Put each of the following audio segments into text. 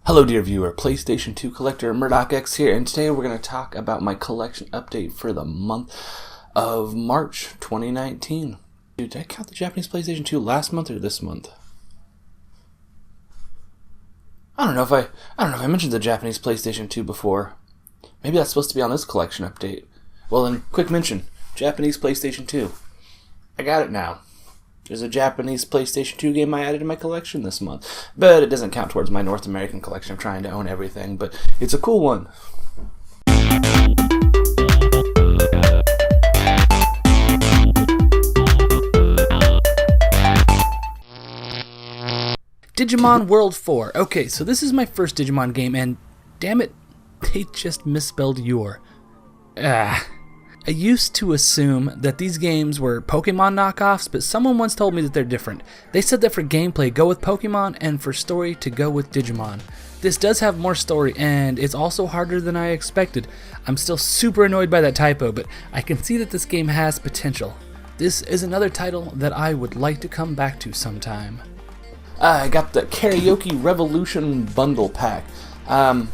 Hello dear viewer, PlayStation 2 collector Murdoch X here, and today we're going to talk about my collection update for the month of March 2019. Dude, did I count the Japanese PlayStation 2 last month or this month? I don't know if I mentioned the Japanese PlayStation 2 before. Maybe that's supposed to be on this collection update. Well then, quick mention, Japanese PlayStation 2. I got it now. There's a Japanese PlayStation 2 game I added to my collection this month. But it doesn't count towards my North American collection. I'm trying to own everything, but it's a cool one. Digimon World 4. Okay, so this is my first Digimon game, and damn it, they just misspelled your. I used to assume that these games were Pokemon knockoffs, but someone once told me that they're different. They said that for gameplay, go with Pokemon, and for story, to go with Digimon. This does have more story, and it's also harder than I expected. I'm still super annoyed by that typo, but I can see that this game has potential. This is another title that I would like to come back to sometime. I got the Karaoke Revolution Bundle Pack. I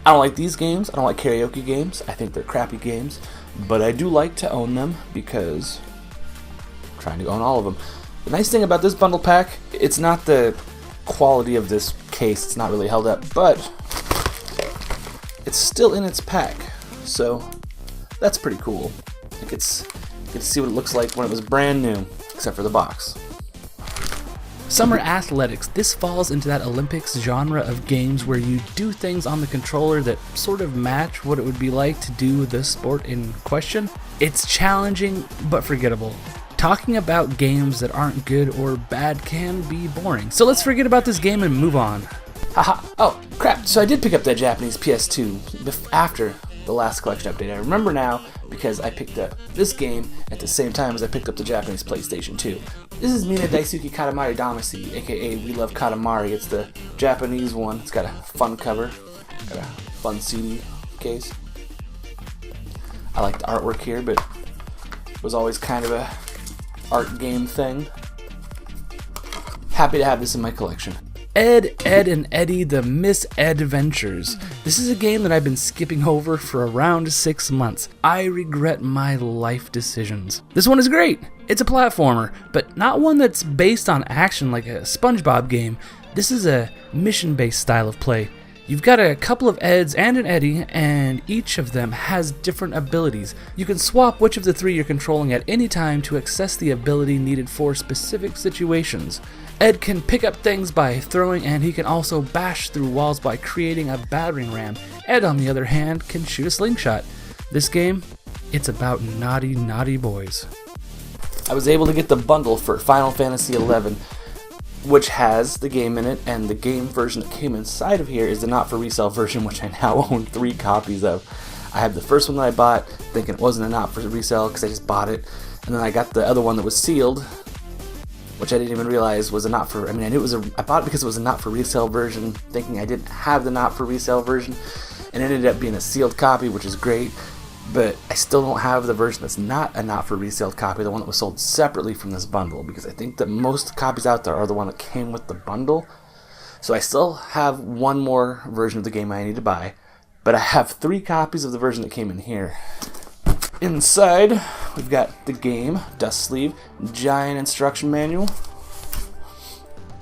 don't like these games. I don't like karaoke games. I think they're crappy games. But I do like to own them because I'm trying to own all of them. The nice thing about this bundle pack, it's not the quality of this case. It's not really held up, but it's still in its pack. So that's pretty cool. I get to see what it looks like when it was brand new, except for the box. Summer Athletics. This falls into that Olympics genre of games where you do things on the controller that sort of match what it would be like to do the sport in question. It's challenging but forgettable. Talking about games that aren't good or bad can be boring. So let's forget about this game and move on. Haha, oh crap, so I did pick up that Japanese PS2 after the last collection update. I remember now because I picked up this game at the same time as I picked up the Japanese PlayStation 2. This is Minna Daisuki Katamari Damacy, aka We Love Katamari. It's the Japanese one. It's got a fun cover, got a fun CD case. I like the artwork here, but it was always kind of a art game thing. Happy to have this in my collection. Ed, and Eddy The Mis-edventures. This is a game that I've been skipping over for around 6 months. I regret my life decisions. This one is great. It's a platformer, but not one that's based on action like a SpongeBob game. This is a mission-based style of play. You've got a couple of Eds and an Eddy, and each of them has different abilities. You can swap which of the three you're controlling at any time to access the ability needed for specific situations. Ed can pick up things by throwing, and he can also bash through walls by creating a battering ram. Ed, on the other hand, can shoot a slingshot. This game, it's about naughty, naughty boys. I was able to get the bundle for Final Fantasy XI, which has the game in it, and the game version that came inside of here is the not-for-resale version, which I now own 3 copies of. I had the first one that I bought, thinking it wasn't a not-for-resale because I just bought it, and then I got the other one that was sealed, which I didn't even realize was a I knew it was I bought it because it was a not-for-resale version, thinking I didn't have the not-for-resale version, and it ended up being a sealed copy, which is great, but I still don't have the version that's not a not-for-resale copy, the one that was sold separately from this bundle, because I think that most copies out there are the one that came with the bundle. So I still have one more version of the game I need to buy, but I have 3 copies of the version that came in here. Inside, we've got the game, dust sleeve, giant instruction manual,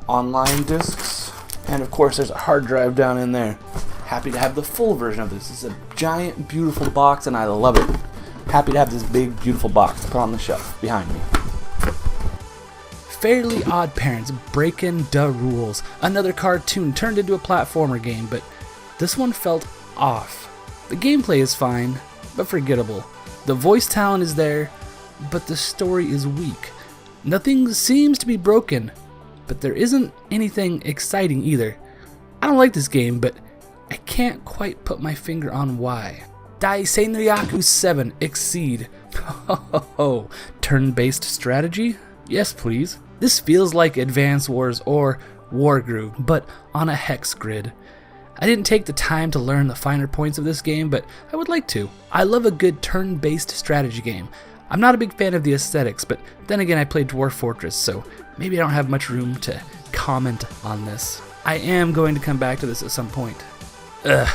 online discs, and of course there's a hard drive down in there. Happy to have the full version of this. It's a giant, beautiful box, and I love it. Happy to have this big, beautiful box to put on the shelf behind me. Fairly OddParents, Breakin the Rules. Another cartoon turned into a platformer game, but this one felt off. The gameplay is fine, but forgettable. The voice talent is there, but the story is weak. Nothing seems to be broken, but there isn't anything exciting either. I don't like this game, but I can't quite put my finger on why. Dai Senryaku VII, Exceed. Oh, turn-based strategy? Yes, please. This feels like Advance Wars or Wargroove, but on a hex grid. I didn't take the time to learn the finer points of this game, but I would like to. I love a good turn-based strategy game. I'm not a big fan of the aesthetics, but then again I played Dwarf Fortress, so maybe I don't have much room to comment on this. I am going to come back to this at some point. Ugh,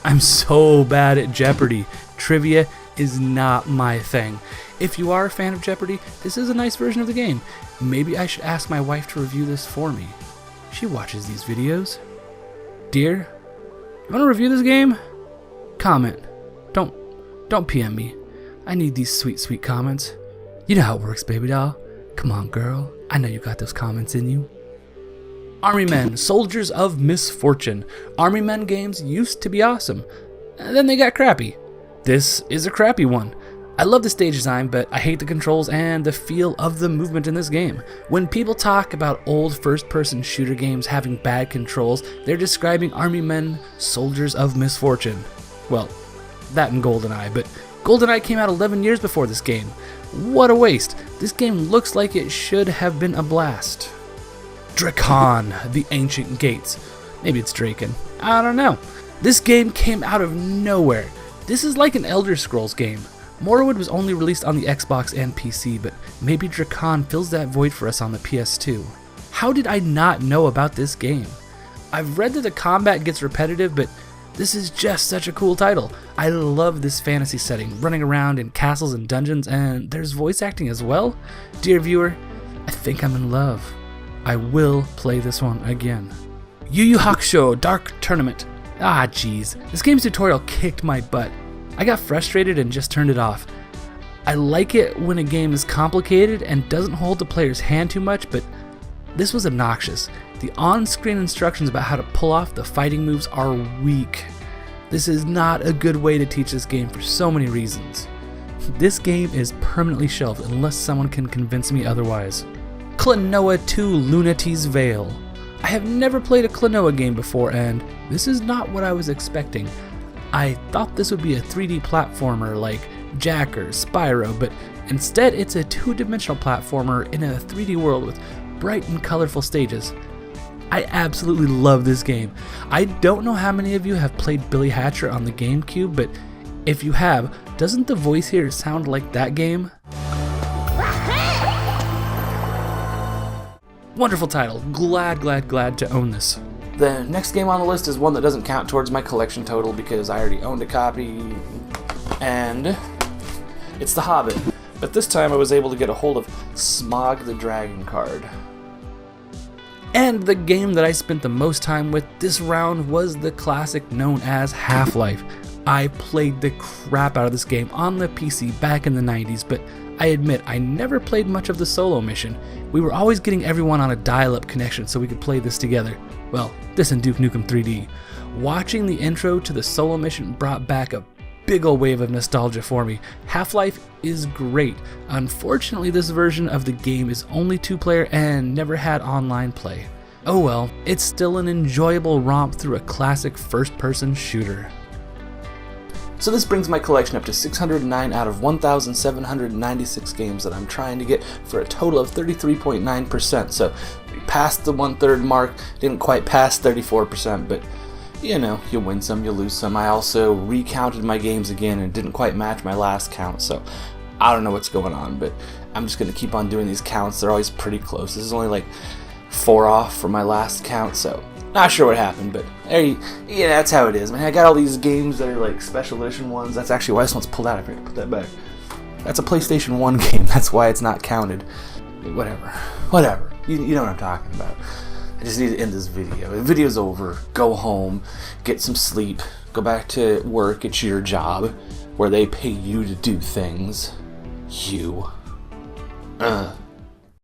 I'm so bad at Jeopardy. Trivia is not my thing. If you are a fan of Jeopardy, this is a nice version of the game. Maybe I should ask my wife to review this for me. She watches these videos. Dear, you want to review this game? Comment. Don't PM me. I need these sweet, sweet comments. You know how it works, baby doll. Come on, girl. I know you got those comments in you. Army Men, Soldiers of Misfortune. Army Men games used to be awesome. And then they got crappy. This is a crappy one. I love the stage design, but I hate the controls and the feel of the movement in this game. When people talk about old first-person shooter games having bad controls, they're describing Army Men, Soldiers of Misfortune. Well, that and GoldenEye, but GoldenEye came out 11 years before this game. What a waste. This game looks like it should have been a blast. Drakan, The Ancient Gates. Maybe it's Drakan. I don't know. This game came out of nowhere. This is like an Elder Scrolls game. Morrowind was only released on the Xbox and PC, but maybe Drakan fills that void for us on the PS2. How did I not know about this game? I've read that the combat gets repetitive, but this is just such a cool title. I love this fantasy setting, running around in castles and dungeons, and there's voice acting as well. Dear viewer, I think I'm in love. I will play this one again. Yu Yu Hakusho Dark Tournament. Ah, jeez. This game's tutorial kicked my butt. I got frustrated and just turned it off. I like it when a game is complicated and doesn't hold the player's hand too much, but this was obnoxious. The on-screen instructions about how to pull off the fighting moves are weak. This is not a good way to teach this game for so many reasons. This game is permanently shelved unless someone can convince me otherwise. Klonoa 2 Lunats Veil. I have never played a Klonoa game before, and this is not what I was expecting. I thought this would be a 3D platformer like Jack or Spyro, but instead it's a two-dimensional platformer in a 3D world with bright and colorful stages. I absolutely love this game. I don't know how many of you have played Billy Hatcher on the GameCube, but if you have, doesn't the voice here sound like that game? Wonderful title. Glad to own this. The next game on the list is one that doesn't count towards my collection total because I already owned a copy, and it's The Hobbit. But this time I was able to get a hold of Smaug the Dragon card. And the game that I spent the most time with this round was the classic known as Half-Life. I played the crap out of this game on the PC back in the 90s, but I admit I never played much of the solo mission. We were always getting everyone on a dial-up connection so we could play this together. Well, this and Duke Nukem 3D. Watching the intro to the solo mission brought back a big ol' wave of nostalgia for me. Half-Life is great. Unfortunately, this version of the game is only 2-player and never had online play. Oh well, it's still an enjoyable romp through a classic first-person shooter. So this brings my collection up to 609 out of 1,796 games that I'm trying to get for a total of 33.9%. So we passed the 1/3 mark, didn't quite pass 34%, but you know, you win some, you lose some. I also recounted my games again and didn't quite match my last count, so I don't know what's going on, but I'm just going to keep on doing these counts. They're always pretty close. This is only like 4 off from my last count, so not sure what happened, but hey, yeah, that's how it is, man. I got all these games that are like special edition ones. That's actually why this one's pulled out. I forgot to put that back. That's a PlayStation 1 game. That's why it's not counted. Whatever. You know what I'm talking about. I just need to end this video. The video's over. Go home, get some sleep, go back to work at your job where they pay you to do things. You.